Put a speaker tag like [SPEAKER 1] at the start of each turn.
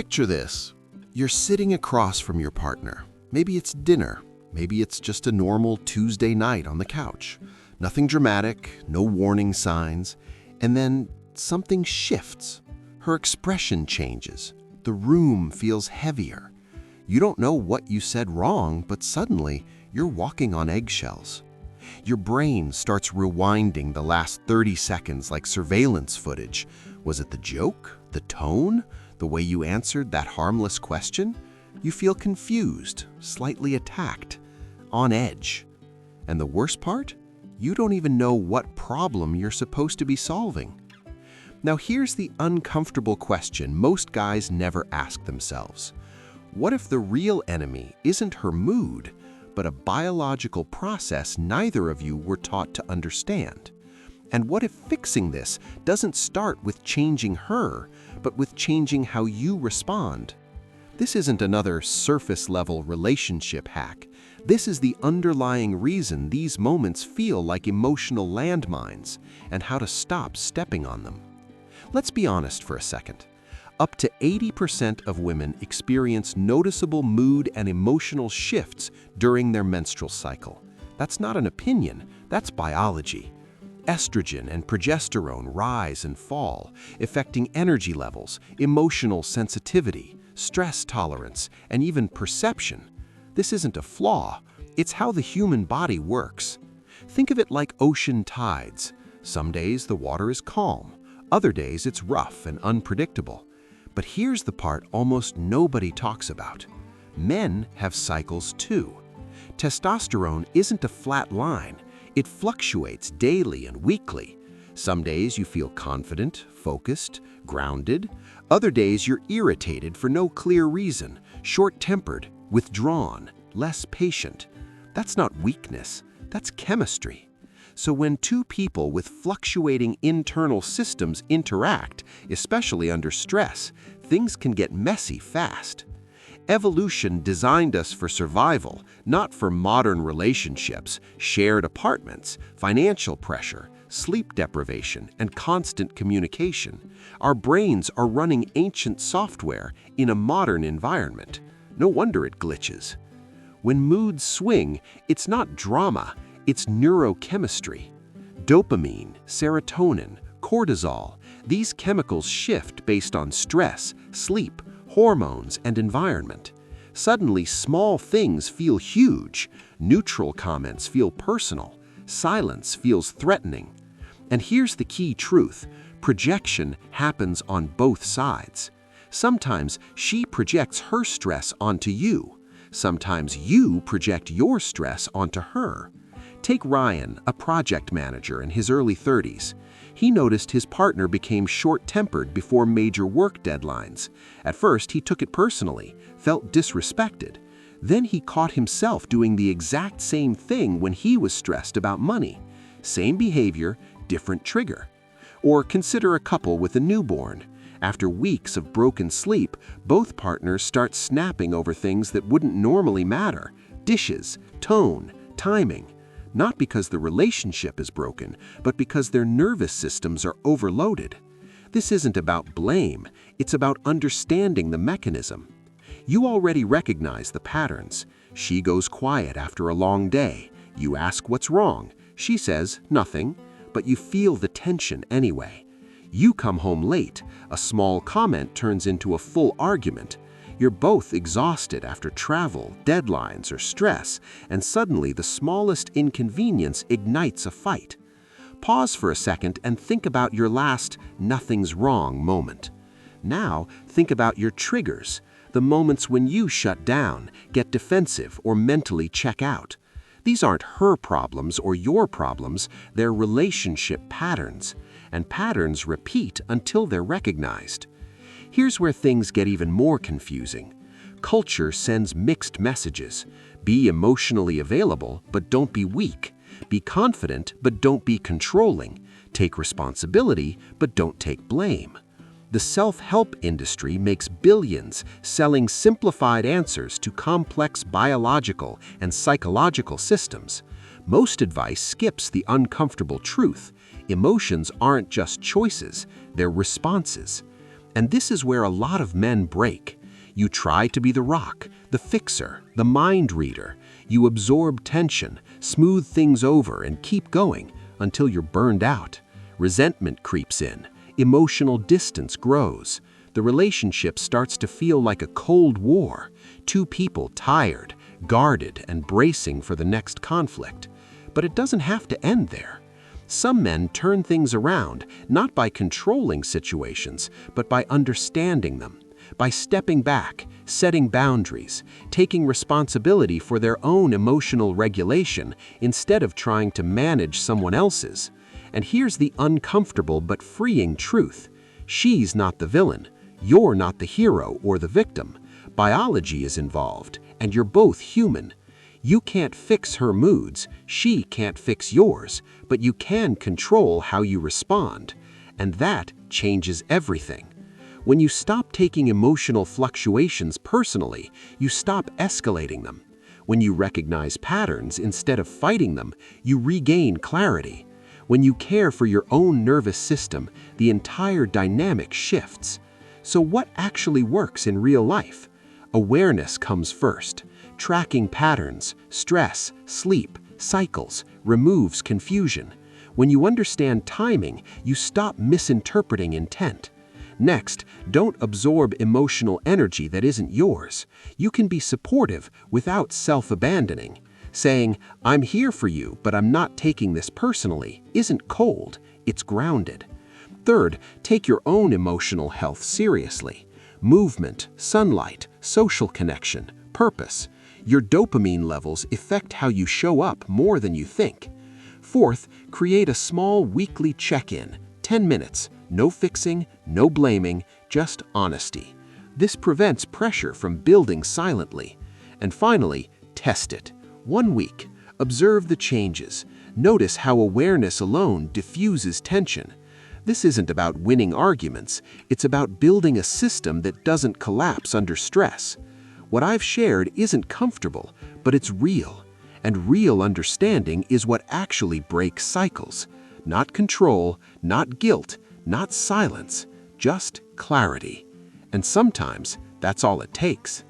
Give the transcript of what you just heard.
[SPEAKER 1] Picture this. You're sitting across from your partner. Maybe it's dinner. Maybe it's just a normal Tuesday night on the couch. Nothing dramatic, no warning signs. And then something shifts. Her expression changes. The room feels heavier. You don't know what you said wrong, but suddenly you're walking on eggshells. Your brain starts rewinding the last 30 seconds like surveillance footage. Was it the joke? The tone? The way you answered that harmless question? You feel confused, slightly attacked, on edge. And the worst part? You don't even know what problem you're supposed to be solving. Now here's the uncomfortable question most guys never ask themselves. What if the real enemy isn't her mood, but a biological process neither of you were taught to understand? And what if fixing this doesn't start with changing her, but with changing how you respond? This isn't another surface-level relationship hack. This is the underlying reason these moments feel like emotional landmines and how to stop stepping on them. Let's be honest for a second. Up to 80% of women experience noticeable mood and emotional shifts during their menstrual cycle. That's not an opinion, that's biology. Estrogen and progesterone rise and fall, affecting energy levels, emotional sensitivity, stress tolerance, and even perception. This isn't a flaw, it's how the human body works. Think of it like ocean tides. Some days the water is calm, other days it's rough and unpredictable. But here's the part almost nobody talks about. Men have cycles too. Testosterone isn't a flat line. It fluctuates daily and weekly. Some days you feel confident, focused, grounded. Other days you're irritated for no clear reason, short-tempered, withdrawn, less patient. That's not weakness, that's chemistry. So when two people with fluctuating internal systems interact, especially under stress, things can get messy fast. Evolution designed us for survival, not for modern relationships, shared apartments, financial pressure, sleep deprivation, and constant communication. Our brains are running ancient software in a modern environment. No wonder it glitches. When moods swing, it's not drama, it's neurochemistry. Dopamine, serotonin, cortisol, these chemicals shift based on stress, sleep, hormones, and environment. Suddenly, small things feel huge, neutral comments feel personal, silence feels threatening. And here's the key truth: projection happens on both sides. Sometimes she projects her stress onto you. Sometimes you project your stress onto her. Take Ryan, a project manager in his early 30s. He noticed his partner became short-tempered before major work deadlines. At first, he took it personally, felt disrespected. Then he caught himself doing the exact same thing when he was stressed about money. Same behavior, different trigger. Or consider a couple with a newborn. After weeks of broken sleep, both partners start snapping over things that wouldn't normally matter: dishes, tone, timing. Not because the relationship is broken, but because their nervous systems are overloaded. This isn't about blame, it's about understanding the mechanism. You already recognize the patterns. She goes quiet after a long day. You ask what's wrong. She says nothing, but you feel the tension anyway. You come home late. A small comment turns into a full argument. You're both exhausted after travel, deadlines, or stress, and suddenly the smallest inconvenience ignites a fight. Pause for a second and think about your last "nothing's wrong" moment. Now, think about your triggers, the moments when you shut down, get defensive, or mentally check out. These aren't her problems or your problems, they're relationship patterns, and patterns repeat until they're recognized. Here's where things get even more confusing. Culture sends mixed messages. Be emotionally available, but don't be weak. Be confident, but don't be controlling. Take responsibility, but don't take blame. The self-help industry makes billions selling simplified answers to complex biological and psychological systems. Most advice skips the uncomfortable truth. Emotions aren't just choices, they're responses. And this is where a lot of men break. You try to be the rock, the fixer, the mind reader. You absorb tension, smooth things over, and keep going until you're burned out. Resentment creeps in. Emotional distance grows. The relationship starts to feel like a cold war. Two people tired, guarded, and bracing for the next conflict. But it doesn't have to end there. Some men turn things around, not by controlling situations, but by understanding them. By stepping back, setting boundaries, taking responsibility for their own emotional regulation instead of trying to manage someone else's. And here's the uncomfortable but freeing truth. She's not the villain. You're not the hero or the victim. Biology is involved, and you're both human. You can't fix her moods, she can't fix yours, but you can control how you respond. And that changes everything. When you stop taking emotional fluctuations personally, you stop escalating them. When you recognize patterns instead of fighting them, you regain clarity. When you care for your own nervous system, the entire dynamic shifts. So what actually works in real life? Awareness comes first. Tracking patterns, stress, sleep, cycles removes confusion. When you understand timing, you stop misinterpreting intent. Next, don't absorb emotional energy that isn't yours. You can be supportive without self-abandoning. Saying, "I'm here for you, but I'm not taking this personally," isn't cold, it's grounded. Third, take your own emotional health seriously. Movement, sunlight, social connection, purpose. Your dopamine levels affect how you show up more than you think. Fourth, create a small weekly check-in, 10 minutes, no fixing, no blaming, just honesty. This prevents pressure from building silently. And finally, test it. 1 week. Observe the changes. Notice how awareness alone diffuses tension. This isn't about winning arguments, it's about building a system that doesn't collapse under stress. What I've shared isn't comfortable, but it's real. And real understanding is what actually breaks cycles. Not control, not guilt, not silence, just clarity. And sometimes that's all it takes.